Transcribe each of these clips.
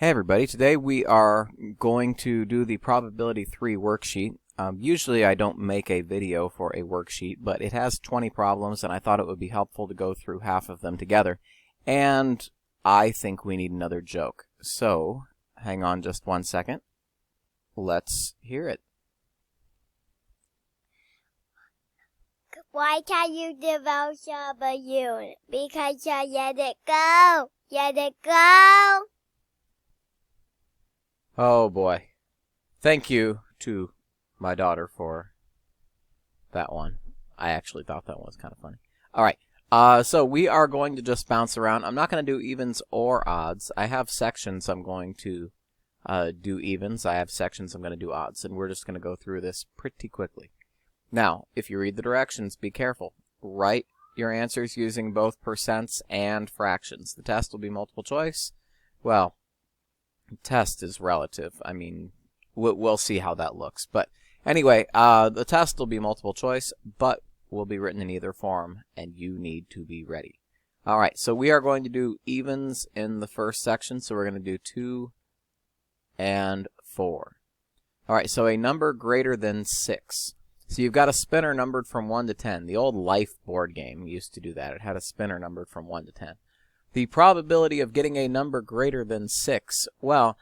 Hey everybody, today we are going to do the probability 3 worksheet. Usually I don't make a video for a worksheet, but it has 20 problems and I thought it would be helpful to go through half of them together. And I think we need another joke. So, hang on just one second. Let's hear it. Why can't you develop a balloon? Because you let it go. Let it go. Oh boy. Thank you to my daughter for that one. I actually thought that one was kind of funny. Alright, so we are going to just bounce around. I'm not going to do evens or odds. I have sections I'm going to do evens. I have sections I'm going to do odds. And we're just going to go through this pretty quickly. Now, if you read the directions, be careful. Write your answers using both percents and fractions. The test will be multiple choice. Well, test is relative. I mean, we'll see how that looks. But anyway, the test will be multiple choice, but will be written in either form, and you need to be ready. All right, so we are going to do evens in the first section, so we're going to do 2 and 4. All right, so a number greater than 6. So you've got a spinner numbered from 1 to 10. The old Life board game used to do that. It had a spinner numbered from 1 to 10. The probability of getting a number greater than 6, well,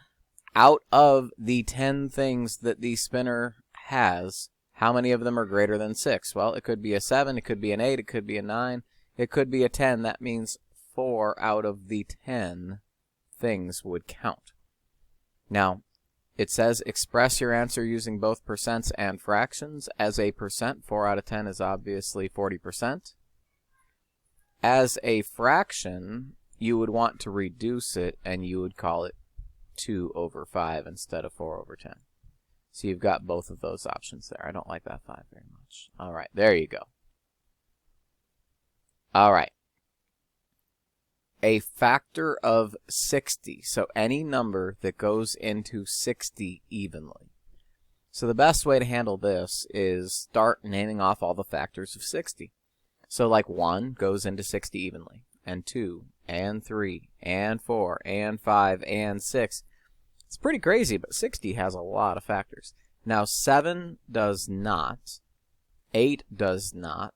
out of the 10 things that the spinner has, how many of them are greater than 6? Well, it could be a 7, it could be an 8, it could be a 9, it could be a 10. That means 4 out of the 10 things would count. Now, it says express your answer using both percents and fractions. As a percent, 4 out of 10 is obviously 40%. As a fraction, you would want to reduce it, and you would call it 2 over 5 instead of 4 over 10. So you've got both of those options there. I don't like that 5 very much. All right, there you go. All right. A factor of 60. So any number that goes into 60 evenly. So the best way to handle this is start naming off all the factors of 60. So like 1 goes into 60 evenly, and 2, and 3, and 4, and 5, and 6. It's pretty crazy, but 60 has a lot of factors. Now 7 does not, 8 does not,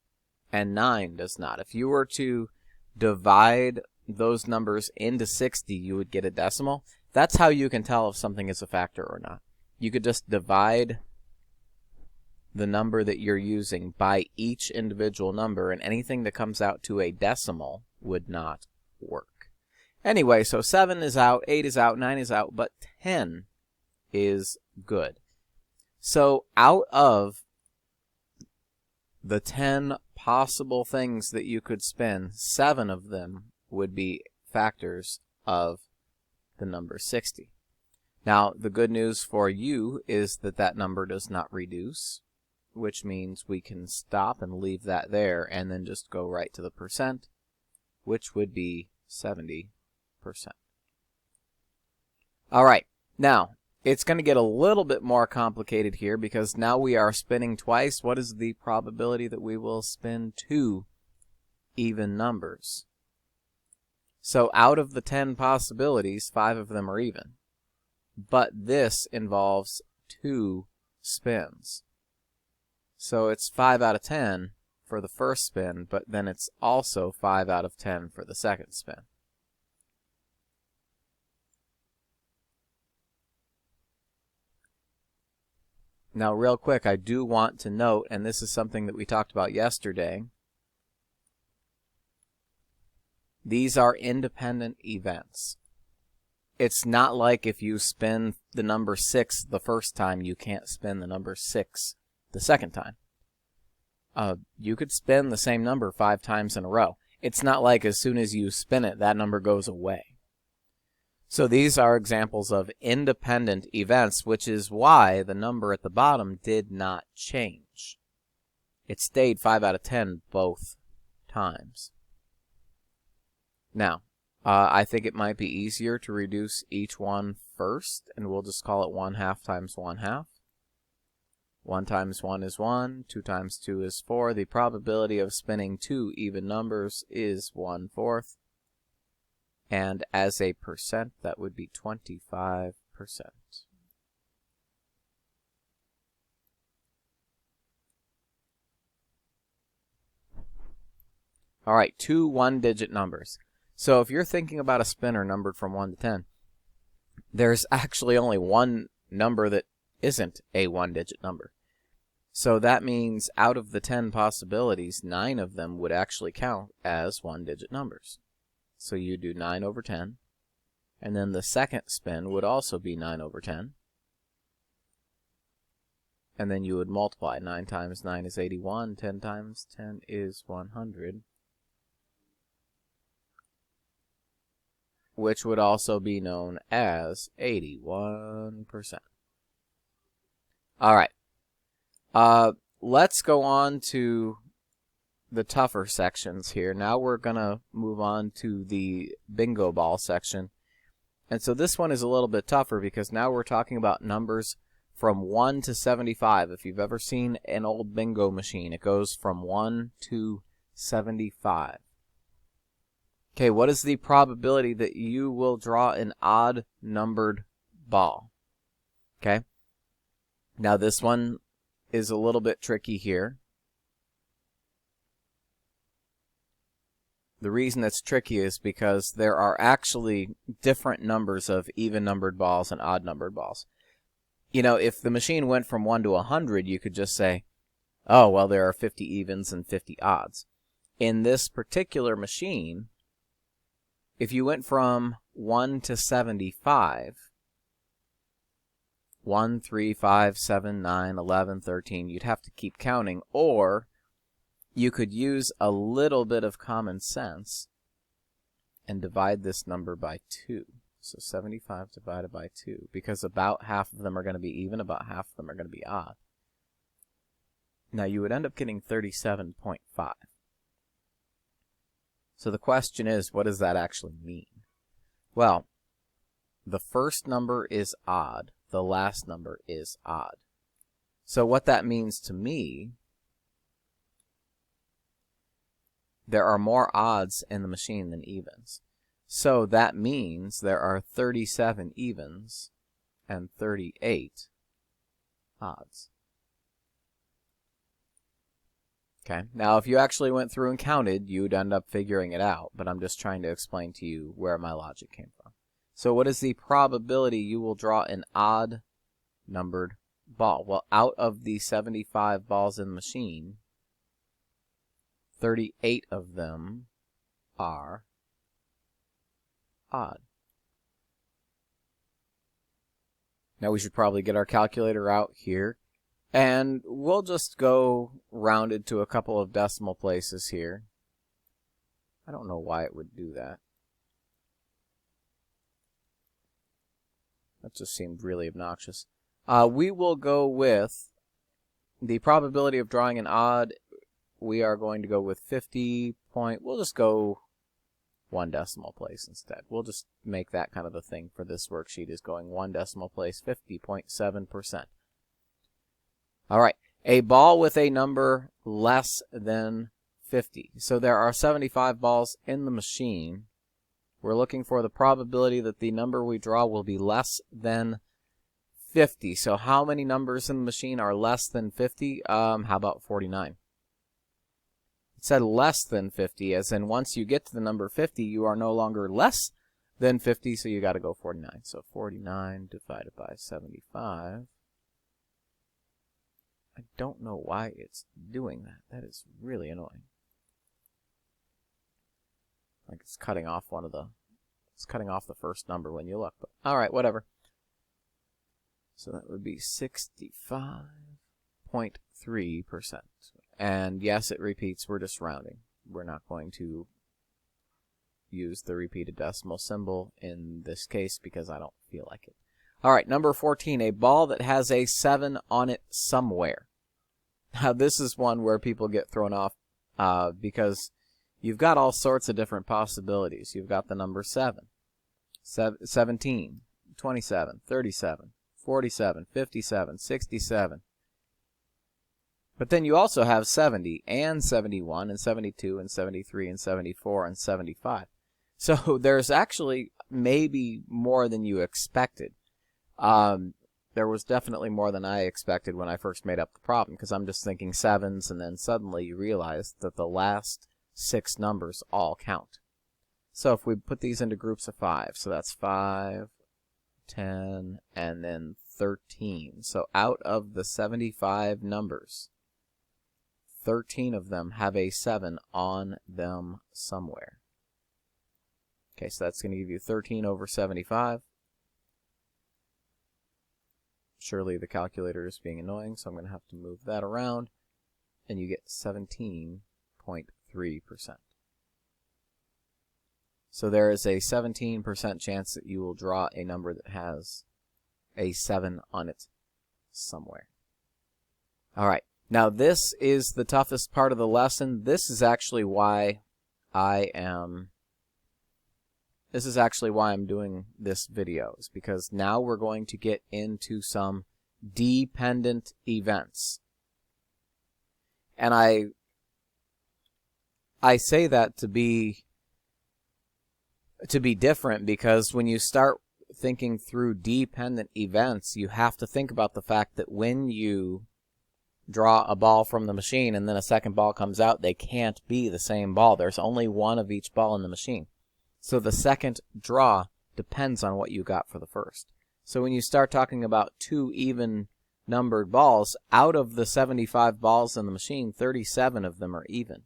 and 9 does not. If you were to divide those numbers into 60, you would get a decimal. That's how you can tell if something is a factor or not. You could just divide the number that you're using by each individual number, and anything that comes out to a decimal would not work. Anyway, so 7 is out, 8 is out, 9 is out, but 10 is good. So out of the 10 possible things that you could spin, 7 of them would be factors of the number 60. Now, the good news for you is that that number does not reduce, which means we can stop and leave that there and then just go right to the percent, which would be 70%. All right, now it's going to get a little bit more complicated here because now we are spinning twice. What is the probability that we will spin 2 even numbers? So out of the 10 possibilities, 5 of them are even. But this involves 2 spins. So it's 5 out of 10 for the first spin, but then it's also 5 out of 10 for the second spin. Now, real quick, I do want to note, and this is something that we talked about yesterday, these are independent events. It's not like if you spin the number 6 the first time, you can't spin the number 6 the second time. You could spin the same number 5 times in a row. It's not like as soon as you spin it, that number goes away. So these are examples of independent events, which is why the number at the bottom did not change. It stayed 5 out of 10 both times. Now, I think it might be easier to reduce each one first, and we'll just call it 1/2 times 1/2. 1 times 1 is 1, 2 times 2 is 4. The probability of spinning 2 even numbers is 1/4. And as a percent, that would be 25%. All right, two one-digit numbers. So if you're thinking about a spinner numbered from 1 to 10, there's actually only one number that isn't a one-digit number. So that means out of the 10 possibilities, 9 of them would actually count as one-digit numbers. So you do 9 over 10, and then the second spin would also be 9 over 10. And then you would multiply. 9 times 9 is 81, 10 times 10 is 100. Which would also be known as 81%. All right. Let's go on to the tougher sections here. Now we're going to move on to the bingo ball section. And so this one is a little bit tougher because now we're talking about numbers from 1 to 75. If you've ever seen an old bingo machine, it goes from 1 to 75. Okay, what is the probability that you will draw an odd-numbered ball? Okay. Now this one is a little bit tricky here. The reason it's tricky is because there are actually different numbers of even-numbered balls and odd-numbered balls. You know, if the machine went from 1 to 100, you could just say, oh, well, there are 50 evens and 50 odds. In this particular machine, if you went from 1 to 75, 1, 3, 5, 7, 9, 11, 13, you'd have to keep counting, or you could use a little bit of common sense and divide this number by 2. So 75 divided by 2, because about half of them are going to be even, about half of them are going to be odd. Now you would end up getting 37.5. So the question is, what does that actually mean? Well, the first number is odd. The last number is odd. So what that means to me, there are more odds in the machine than evens. So that means there are 37 evens and 38 odds. Okay, now if you actually went through and counted, you'd end up figuring it out, but I'm just trying to explain to you where my logic came from. So what is the probability you will draw an odd-numbered ball? Well, out of the 75 balls in the machine, 38 of them are odd. Now we should probably get our calculator out here. And we'll just go rounded to a couple of decimal places here. I don't know why it would do that. That just seemed really obnoxious. We will go with the probability of drawing an odd. We are going to go with 50 point. We'll just go one decimal place instead. We'll just make that kind of a thing for this worksheet, is going one decimal place, 50.7%. All right, a ball with a number less than 50. So there are 75 balls in the machine. We're looking for the probability that the number we draw will be less than 50. So how many numbers in the machine are less than 50? How about 49? It said less than 50, as in once you get to the number 50, you are no longer less than 50, so you got to go 49. So 49 divided by 75. I don't know why it's doing that. That is really annoying. Like it's cutting off it's cutting off the first number when you look. But all right, whatever. So that would be 65.3%. And yes, it repeats. We're just rounding. We're not going to use the repeated decimal symbol in this case because I don't feel like it. All right, number 14, a ball that has a 7 on it somewhere. Now, this is one where people get thrown off because you've got all sorts of different possibilities. You've got the number 7, 17, 27, 37, 47, 57, 67. But then you also have 70 and 71 and 72 and 73 and 74 and 75. So there's actually maybe more than you expected. There was definitely more than I expected when I first made up the problem, because I'm just thinking sevens, and then suddenly you realize that the last 6 numbers all count. So if we put these into groups of 5, so that's 5, 10, and then 13. So out of the 75 numbers, 13 of them have a 7 on them somewhere. Okay, so that's going to give you 13 over 75. Surely the calculator is being annoying, so I'm going to have to move that around, and you get 17.3%. So there is a 17% chance that you will draw a number that has a 7 on it somewhere. All right, now this is the toughest part of the lesson. This is actually why I'm doing this video, is because now we're going to get into some dependent events. And I say that to be different, because when you start thinking through dependent events, you have to think about the fact that when you draw a ball from the machine and then a second ball comes out, they can't be the same ball. There's only one of each ball in the machine. So the second draw depends on what you got for the first. So when you start talking about 2 even numbered balls, out of the 75 balls in the machine, 37 of them are even.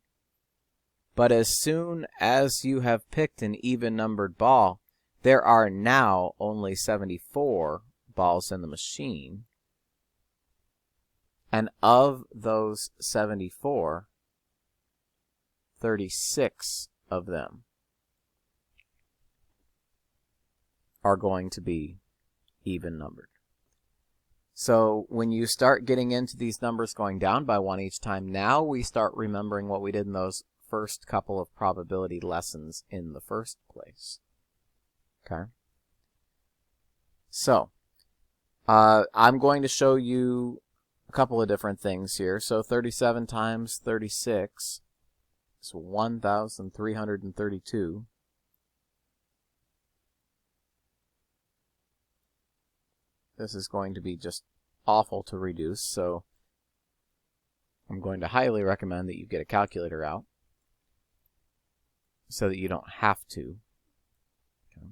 But as soon as you have picked an even numbered ball, there are now only 74 balls in the machine. And of those 74, 36 of them are going to be even numbered. So when you start getting into these numbers going down by 1 each time, now we start remembering what we did in those first couple of probability lessons in the first place. Okay? So, I'm going to show you a couple of different things here. So 37 times 36 is 1,332. This is going to be just awful to reduce, so I'm going to highly recommend that you get a calculator out so that you don't have to. Okay.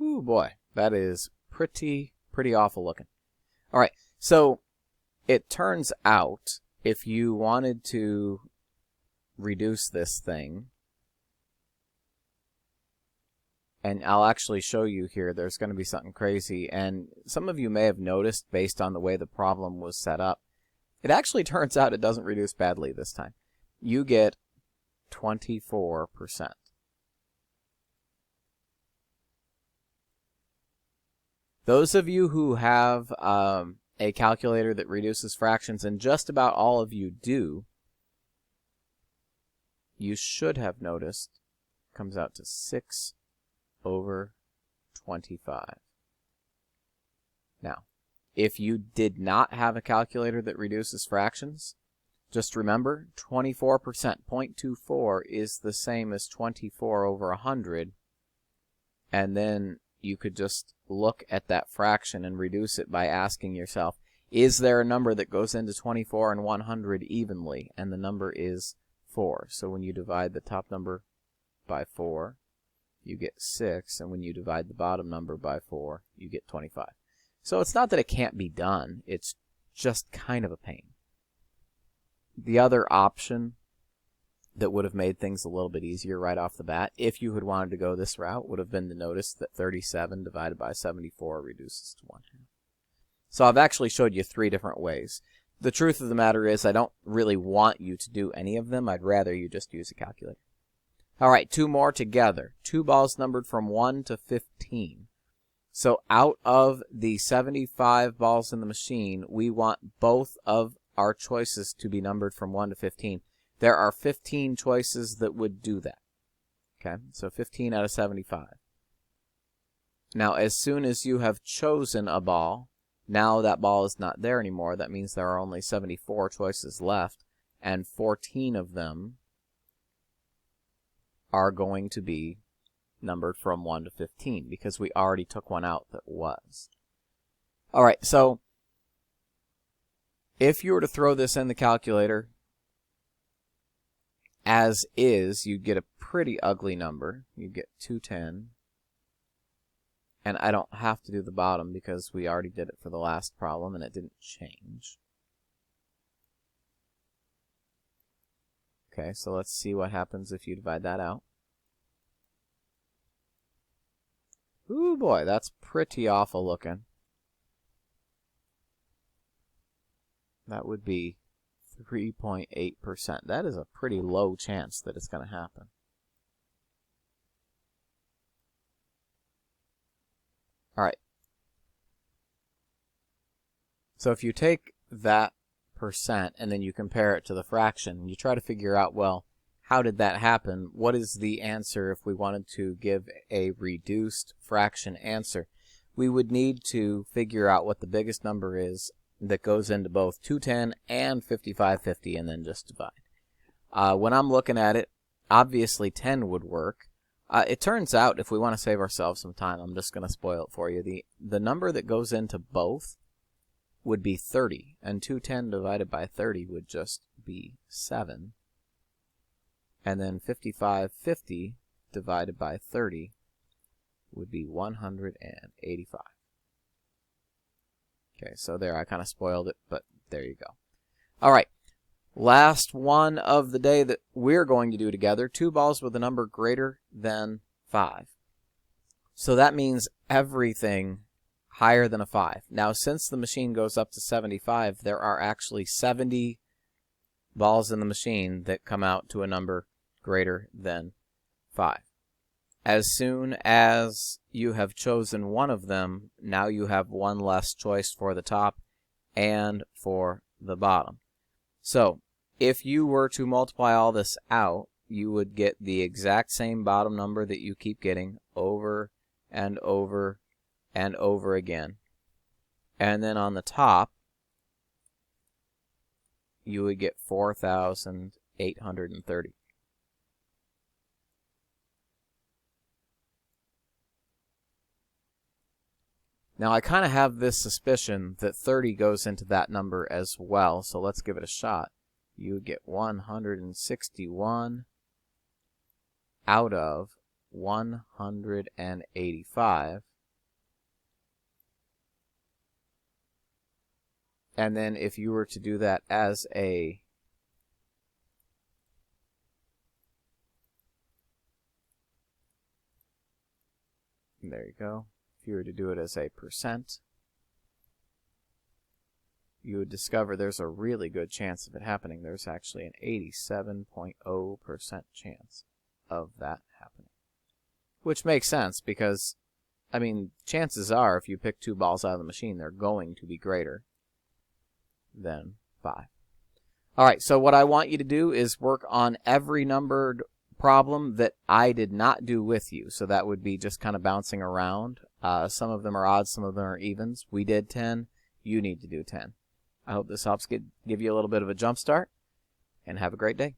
Ooh, boy, that is pretty awful looking. All right, so it turns out if you wanted to reduce this thing, and I'll actually show you here, there's going to be something crazy, and some of you may have noticed based on the way the problem was set up, it actually turns out it doesn't reduce badly this time. You get 24%. Those of you who have a calculator that reduces fractions, and just about all of you do, you should have noticed comes out to 6 over 25. Now, if you did not have a calculator that reduces fractions, just remember 24%, 0.24, is the same as 24 over 100, and then you could just look at that fraction and reduce it by asking yourself, is there a number that goes into 24 and 100 evenly? And the number is 4. So when you divide the top number by 4, you get 6, and when you divide the bottom number by 4, you get 25. So it's not that it can't be done, it's just kind of a pain. The other option that would have made things a little bit easier right off the bat, if you had wanted to go this route, would have been to notice that 37 divided by 74 reduces to 1/2. So I've actually showed you 3 different ways. The truth of the matter is I don't really want you to do any of them. I'd rather you just use a calculator. All right, 2 more together. 2 balls numbered from 1 to 15. So out of the 75 balls in the machine, we want both of our choices to be numbered from 1 to 15. There are 15 choices that would do that. Okay, so 15 out of 75. Now, as soon as you have chosen a ball, Now that ball is not there anymore. That means there are only 74 choices left, and 14 of them are going to be numbered from 1 to 15 because we already took one out that was. All right, so if you were to throw this in the calculator as is, you'd get a pretty ugly number. You'd get 210. And I don't have to do the bottom because we already did it for the last problem and it didn't change. Okay, so let's see what happens if you divide that out. Ooh boy, that's pretty awful looking. That would be 3.8%. That is a pretty low chance that it's going to happen. All right. So if you take that percent and then you compare it to the fraction, you try to figure out, well, how did that happen? What is the answer if we wanted to give a reduced fraction answer? We would need to figure out what the biggest number is that goes into both 210 and 5550 and then just divide. When I'm looking at it, obviously 10 would work. It turns out, if we want to save ourselves some time, I'm just going to spoil it for you. The number that goes into both would be 30, and 210 divided by 30 would just be 7. And then 5550 divided by 30 would be 185. Okay, so there, I kind of spoiled it, but there you go. All right. Last one of the day that we're going to do together, 2 balls with a number greater than 5. So that means everything higher than a 5. Now, since the machine goes up to 75, there are actually 70 balls in the machine that come out to a number greater than 5. As soon as you have chosen one of them, now you have one less choice for the top and for the bottom. So, if you were to multiply all this out, you would get the exact same bottom number that you keep getting over and over and over again. And then on the top, you would get 4,830. Now, I kind of have this suspicion that 30 goes into that number as well, so let's give it a shot. You would get 161 out of 185. And then if you were to do that as a there you go. If you were to do it as a percent, you would discover there's a really good chance of it happening. There's actually an 87.0% chance of that happening. Which makes sense because, I mean, chances are if you pick 2 balls out of the machine, they're going to be greater than 5. All right, so what I want you to do is work on every numbered problem that I did not do with you. So that would be just kind of bouncing around. Some of them are odds, some of them are evens. We did 10. You need to do 10. I hope this helps give you a little bit of a jump start, and have a great day.